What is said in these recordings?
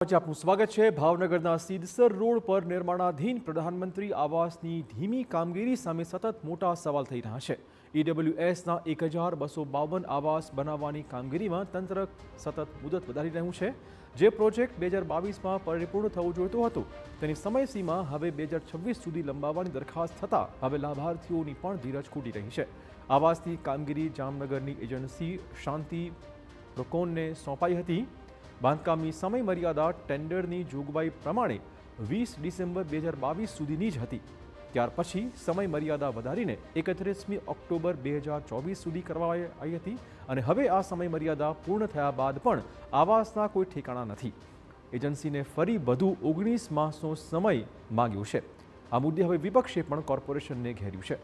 આપનું સ્વાગત છે। ભાવનગરના સીદસર રોડ પર નિર્માણાધીન પ્રધાનમંત્રી આવાસની ધીમી કામગીરી સામે સતત મોટા સવાલ થઈ રહ્યા છે। ઈડબ્લ્યુએસના 1252 આવાસ બનાવવાની કામગીરીમાં તંત્ર સતત મુદત વધારી રહ્યું છે। જે પ્રોજેક્ટ 2022માં પરિપૂર્ણ થવો જોઈતો હતો તેની સમયસીમા હવે 2026 સુધી લંબાવવાની દરખાસ્ત થતાં હવે લાભાર્થીઓની પણ ધીરજ ખૂટી રહી છે। આવાસની કામગીરી જામનગરની એજન્સી શાંતિ પ્રોકોનને સોંપાઈ હતી। બાંધકામની સમય મર્યાદા ટેન્ડરની જોગવાઈ પ્રમાણે 20 ડિસેમ્બર 2022 સુધીની જ હતી। ત્યાર પછી સમય મર્યાદા વધારીને 31મી ઓક્ટોબર 2024 સુધી કરવામાં આવી હતી અને હવે આ સમય મર્યાદા પૂર્ણ થયા બાદ પણ આવાસના કોઈ ઠેકાણા નથી। એજન્સીને ફરી વધુ 19 માસનો સમય માંગ્યો છે। આ મુદ્દે હવે વિપક્ષે પણ કોર્પોરેશનને ઘેર્યું છે।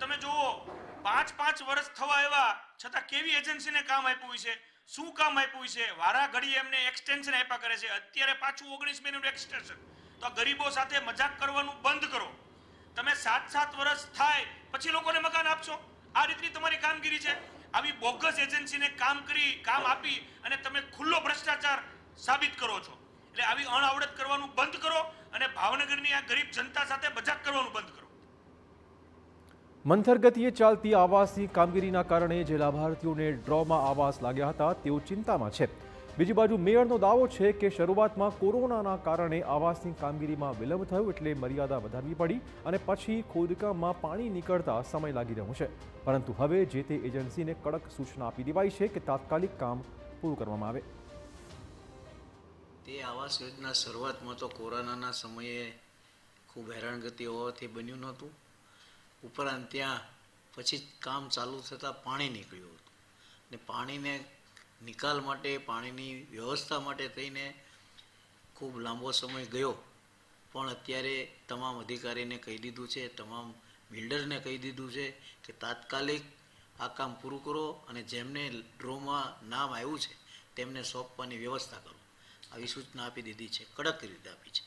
તમે જુઓ 5 વર્ષ થવા આવ્યા છતાં કેવી એજન્સીને કામ આપ્યું છે, શું કામ આપ્યું છે, વારા ઘડી એમને એક્સટેન્શન આપ્યા કરે છે। અત્યારે પાછું 19 મહિનાનું એક્સટેન્શન। તો આ ગરીબો સાથે મજાક કરવાનું બંધ કરો। તમે 7 વર્ષ થાય પછી લોકોને મકાન આપશો? આ રીતની તમારી કામગીરી છે? આવી બોગસ એજન્સીને કામ આપી અને તમે ખુલ્લો ભ્રષ્ટાચાર સાબિત કરો છો। એટલે આવી અણઆવડત કરવાનું બંધ કરો અને ભાવનગરની આ ગરીબ જનતા સાથે મજાક કરવાનું બંધ કરો। મંથર ગતિએ ચાલતી આવાસની કામગીરીના કારણે જે લાભાર્થીઓને ડ્રોમાં આવાસ લાગ્યા હતા તેઓ ચિંતામાં છે। બીજી બાજુ મેયરનો દાવો છે કે શરૂઆતમાં કોરોનાના કારણે આવાસની કામગીરીમાં વિલંબ થયો એટલે મર્યાદા વધારવી પડી અને પછી ખોદકામમાં પાણી નીકળતા સમય લાગી રહ્યો છે। પરંતુ હવે જે તે એજન્સીને કડક સૂચના આપી દેવાઈ છે કે તાત્કાલિક કામ પૂરું કરવામાં આવે। તે આવાસ યોજના શરૂઆતમાં તો કોરોનાના સમયે ખૂબ હેરાનગતિ હોવાથી બન્યું નહોતું। ઉપરાંત ત્યાં પછી કામ ચાલુ થતાં પાણી નીકળ્યું હતું ને પાણીને નિકાલ માટે પાણીની વ્યવસ્થા માટે થઈને ખૂબ લાંબો સમય ગયો। પણ અત્યારે તમામ અધિકારીને કહી દીધું છે, તમામ બિલ્ડરને કહી દીધું છે કે તાત્કાલિક આ કામ પૂરું કરો અને જેમને ડ્રોમાં નામ આવ્યું છે તેમને સોંપવાની વ્યવસ્થા કરો। આવી સૂચના આપી દીધી છે, કડક રીતે આપી છે।